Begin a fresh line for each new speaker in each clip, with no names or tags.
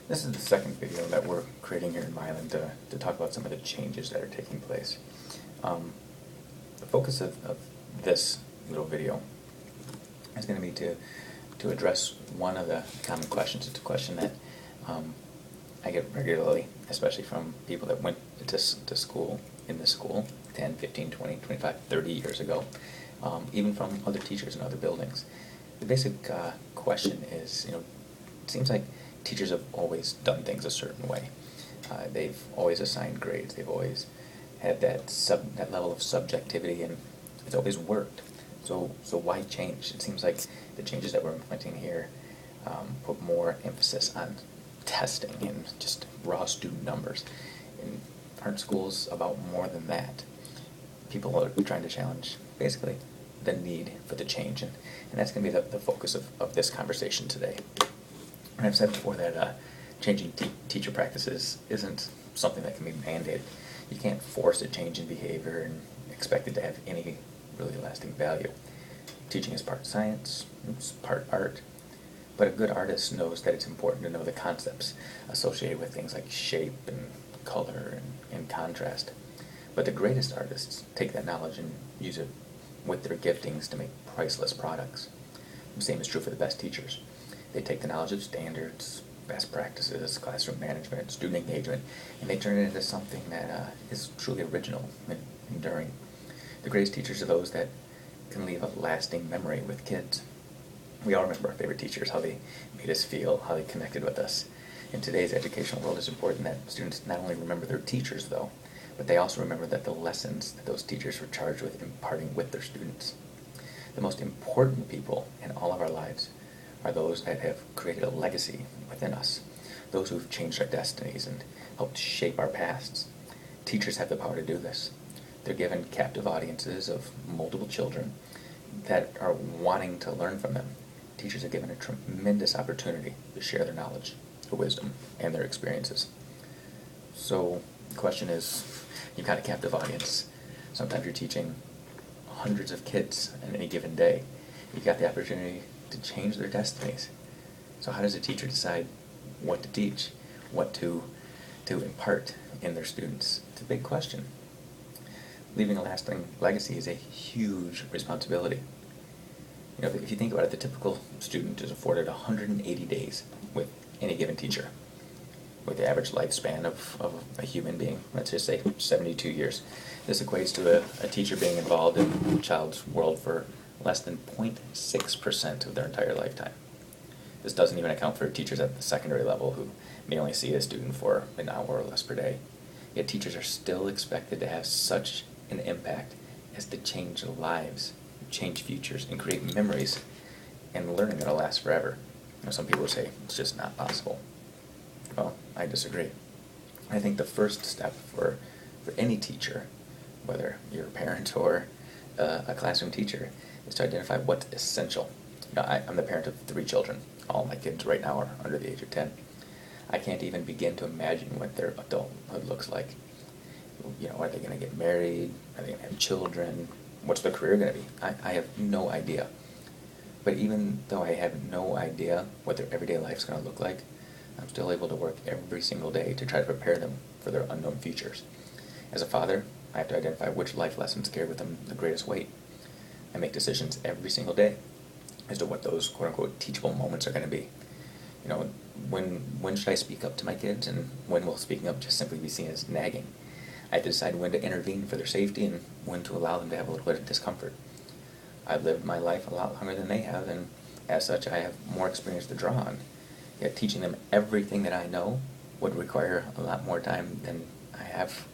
This is the second video that we're creating here in Milan to talk about some of the changes that are taking place. The focus of this little video is going to be to address one of the common questions. It's a question that I get regularly, especially from people that went to school, in this school 10, 15, 20, 25, 30 years ago, even from other teachers in other buildings. The basic question is, it seems like teachers have always done things a certain way. They've always assigned grades. They've always had that level of subjectivity, and it's always worked. So why change? It seems like the changes that we're implementing here put more emphasis on testing and just raw student numbers. And aren't schools about more than that? People are trying to challenge, basically, the need for the change, and that's going to be the focus of this conversation today. And I've said before that changing teacher practices isn't something that can be mandated. You can't force a change in behavior and expect it to have any really lasting value. Teaching is part science, it's part art, but a good artist knows that it's important to know the concepts associated with things like shape and color and contrast. But the greatest artists take that knowledge and use it with their giftings to make priceless products. The same is true for the best teachers. They take the knowledge of standards, best practices, classroom management, student engagement, and they turn it into something that is truly original and enduring. The greatest teachers are those that can leave a lasting memory with kids. We all remember our favorite teachers, how they made us feel, how they connected with us. In today's educational world, it's important that students not only remember their teachers, though, but they also remember that the lessons that those teachers were charged with imparting with their students. The most important people in all of our lives are those that have created a legacy within us, those who've changed our destinies and helped shape our pasts. Teachers have the power to do this. They're given captive audiences of multiple children that are wanting to learn from them. Teachers are given a tremendous opportunity to share their knowledge, their wisdom, and their experiences. So the question is, you've got a captive audience. Sometimes you're teaching hundreds of kids on any given day. You've got the opportunity to change their destinies. So how does a teacher decide what to teach, what to impart in their students? It's a big question. Leaving a lasting legacy is a huge responsibility. If you think about it, the typical student is afforded 180 days with any given teacher, with the average lifespan of a human being, let's just say 72 years. This equates to a teacher being involved in a child's world for less than 0.6% of their entire lifetime. This doesn't even account for teachers at the secondary level who may only see a student for an hour or less per day. Yet teachers are still expected to have such an impact as to change lives, change futures, and create memories and learning that'll last forever. Some people say it's just not possible. Well, I disagree. I think the first step for any teacher, whether you're a parent or a classroom teacher, is to identify what's essential. I'm the parent of 3 children. All my kids right now are under the age of 10. I can't even begin to imagine what their adulthood looks like. Are they going to get married? Are they going to have children? What's their career going to be? I have no idea. But even though I have no idea what their everyday life's going to look like, I'm still able to work every single day to try to prepare them for their unknown futures. As a father, I have to identify which life lessons carry with them the greatest weight. I make decisions every single day as to what those quote-unquote teachable moments are going to be. When should I speak up to my kids, and when will speaking up just simply be seen as nagging? I have to decide when to intervene for their safety and when to allow them to have a little bit of discomfort. I've lived my life a lot longer than they have, and as such I have more experience to draw on. Yet teaching them everything that I know would require a lot more time than I have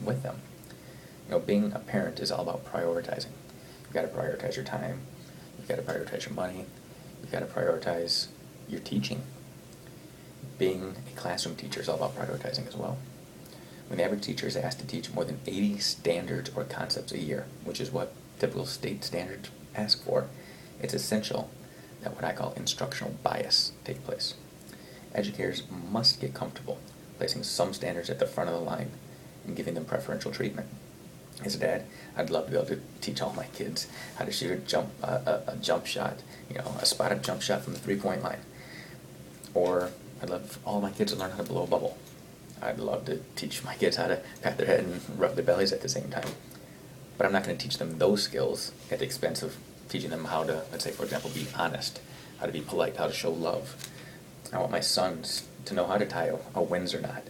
with them. Being a parent is all about prioritizing. You've got to prioritize your time, you've got to prioritize your money, you've got to prioritize your teaching. Being a classroom teacher is all about prioritizing as well. When the average teacher is asked to teach more than 80 standards or concepts a year, which is what typical state standards ask for, it's essential that what I call instructional bias take place. Educators must get comfortable placing some standards at the front of the line and giving them preferential treatment. As a dad, I'd love to be able to teach all my kids how to shoot a jump shot, a spotted jump shot from the 3-point line, or I'd love all my kids to learn how to blow a bubble. I'd love to teach my kids how to pat their head and rub their bellies at the same time. But I'm not going to teach them those skills at the expense of teaching them how to, let's say, for example, be honest, how to be polite, how to show love. I want my sons to know how to tie a Windsor knot,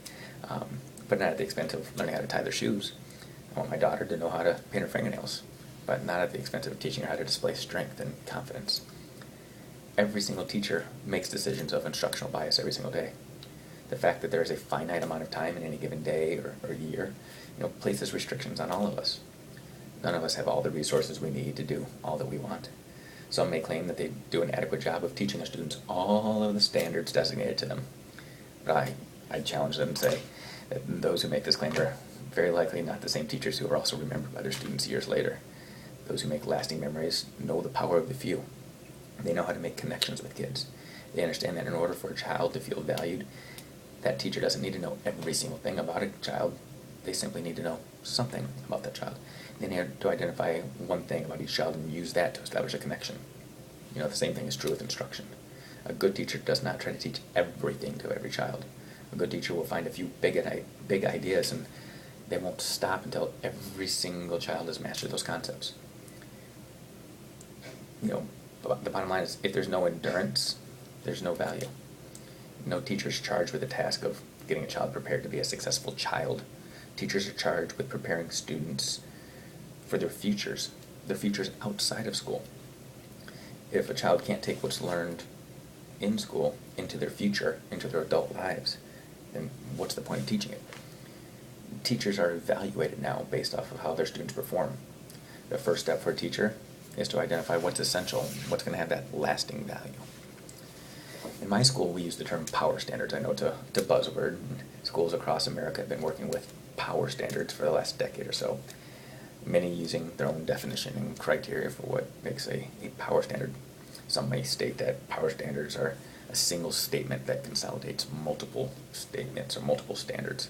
but not at the expense of learning how to tie their shoes. I want my daughter to know how to paint her fingernails, but not at the expense of teaching her how to display strength and confidence. Every single teacher makes decisions of instructional bias every single day. The fact that there is a finite amount of time in any given day or year, places restrictions on all of us. None of us have all the resources we need to do all that we want. Some may claim that they do an adequate job of teaching their students all of the standards designated to them. But I challenge them and say that those who make this claim are very likely not the same teachers who are also remembered by their students years later. Those who make lasting memories know the power of the few. They know how to make connections with kids. They understand that in order for a child to feel valued, that teacher doesn't need to know every single thing about a child. They simply need to know something about that child. They need to identify one thing about each child and use that to establish a connection. The same thing is true with instruction. A good teacher does not try to teach everything to every child. A good teacher will find a few big ideas, and they won't stop until every single child has mastered those concepts. The bottom line is, if there's no endurance, there's no value. No teacher is charged with the task of getting a child prepared to be a successful child. Teachers are charged with preparing students for their futures outside of school. If a child can't take what's learned in school into their future, into their adult lives, then what's the point of teaching it? Teachers are evaluated now based off of how their students perform. The first step for a teacher is to identify what's essential, what's going to have that lasting value. In my school, we use the term power standards. I know it's a buzzword. Schools across America have been working with power standards for the last decade or so, many using their own definition and criteria for what makes a power standard. Some may state that power standards are a single statement that consolidates multiple statements or multiple standards.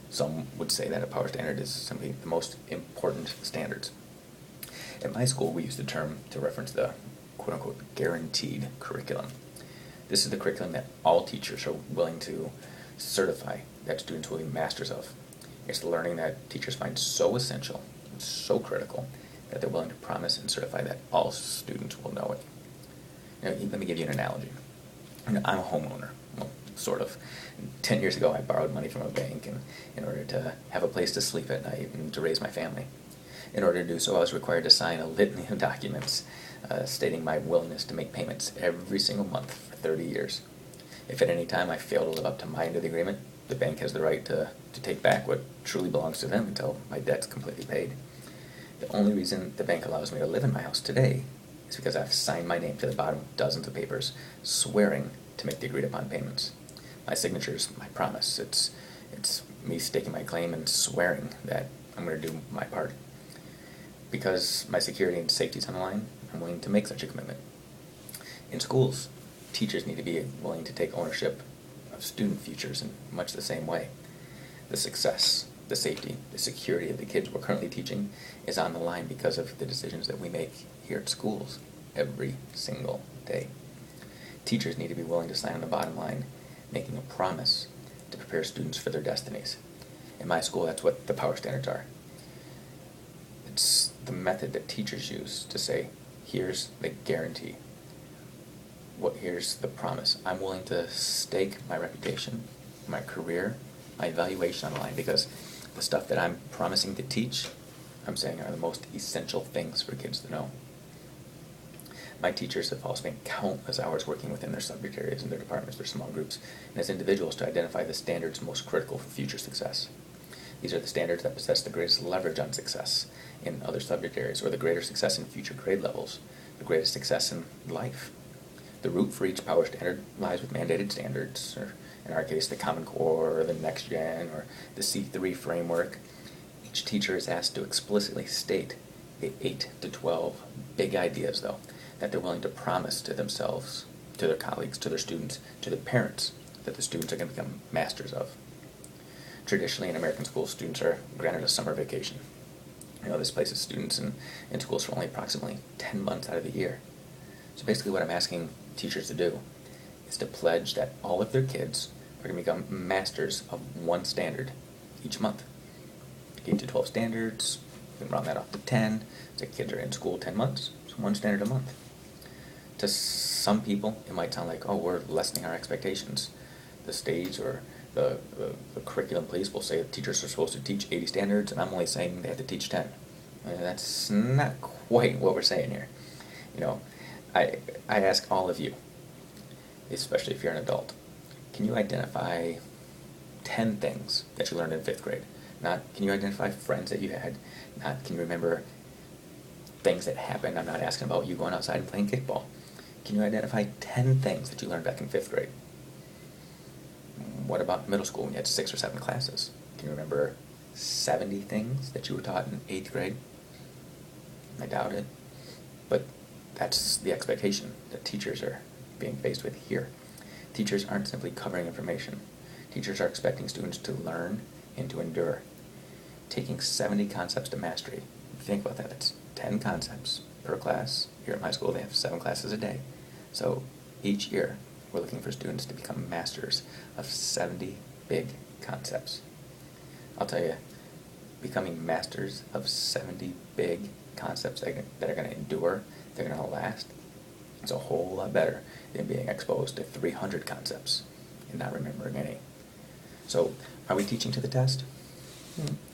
Some would say that a power standard is simply the most important standards. At my school, we use the term to reference the quote-unquote guaranteed curriculum. This is the curriculum that all teachers are willing to certify that students will be masters of. It's the learning that teachers find so essential, so critical, that they're willing to promise and certify that all students will know it. Let me give you an analogy. I'm a homeowner, well, sort of. 10 years ago, I borrowed money from a bank in order to have a place to sleep at night and to raise my family. In order to do so, I was required to sign a litany of documents stating my willingness to make payments every single month for 30 years. If at any time I fail to live up to my end of the agreement, the bank has the right to take back what truly belongs to them until my debt's completely paid. The only reason the bank allows me to live in my house today is because I've signed my name to the bottom of dozens of papers swearing to make the agreed upon payments. My signature is my promise. It's me staking my claim and swearing that I'm going to do my part. Because my security and safety is on the line, I'm willing to make such a commitment. In schools, teachers need to be willing to take ownership of student futures in much the same way. The success, the safety, the security of the kids we're currently teaching is on the line because of the decisions that we make here at schools every single day. Teachers need to be willing to sign on the bottom line, making a promise to prepare students for their destinies. In my school, that's what the power standards are. It's the method that teachers use to say, here's the guarantee. Here's the promise. I'm willing to stake my reputation, my career, my evaluation on the line because the stuff that I'm promising to teach, I'm saying are the most essential things for kids to know. My teachers have all spent countless hours working within their subject areas, in their departments, their small groups, and as individuals to identify the standards most critical for future success. These are the standards that possess the greatest leverage on success in other subject areas, or the greater success in future grade levels, the greatest success in life. The root for each power standard lies with mandated standards, or in our case, the Common Core, or the Next Gen, or the C3 framework. Each teacher is asked to explicitly state the 8 to 12 big ideas, though, that they're willing to promise to themselves, to their colleagues, to their students, to their parents, that the students are going to become masters of. Traditionally, in American schools, students are granted a summer vacation. This places students in schools for only approximately 10 months out of the year. So basically what I'm asking teachers to do is to pledge that all of their kids are going to become masters of one standard each month. 8 to 12 standards, you can round that off to 10. So kids are in school 10 months, so one standard a month. To some people, it might sound like, oh, we're lessening our expectations. The stage or the curriculum police will say that teachers are supposed to teach 80 standards, and I'm only saying they have to teach 10. And that's not quite what we're saying here. I ask all of you, especially if you're an adult, can you identify 10 things that you learned in 5th grade? Not can you identify friends that you had, not can you remember things that happened. I'm not asking about you going outside and playing kickball. Can you identify 10 things that you learned back in 5th grade? What about middle school when you had 6 or 7 classes? Can you remember 70 things that you were taught in 8th grade? I doubt it. But that's the expectation that teachers are being faced with here. Teachers aren't simply covering information. Teachers are expecting students to learn and to endure. Taking 70 concepts to mastery. If you think about that, that's 10 concepts per class. Here at my school, they have 7 classes a day. So each year, we're looking for students to become masters of 70 big concepts. I'll tell you, becoming masters of 70 big concepts that are going to endure, they're going to last, it's a whole lot better than being exposed to 300 concepts and not remembering any. So, are we teaching to the test?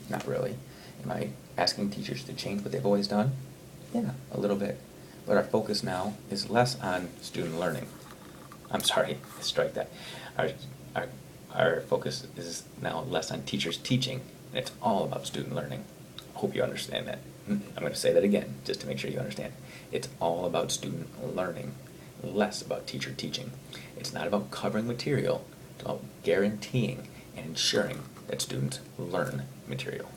Not really. Am I asking teachers to change what they've always done? Yeah, a little bit. But our focus now is less on student learning. I'm sorry, strike that. Our focus is now less on teachers teaching, and it's all about student learning. I hope you understand that. I'm going to say that again, just to make sure you understand. It's all about student learning, less about teacher teaching. It's not about covering material, it's about guaranteeing and ensuring that students learn material.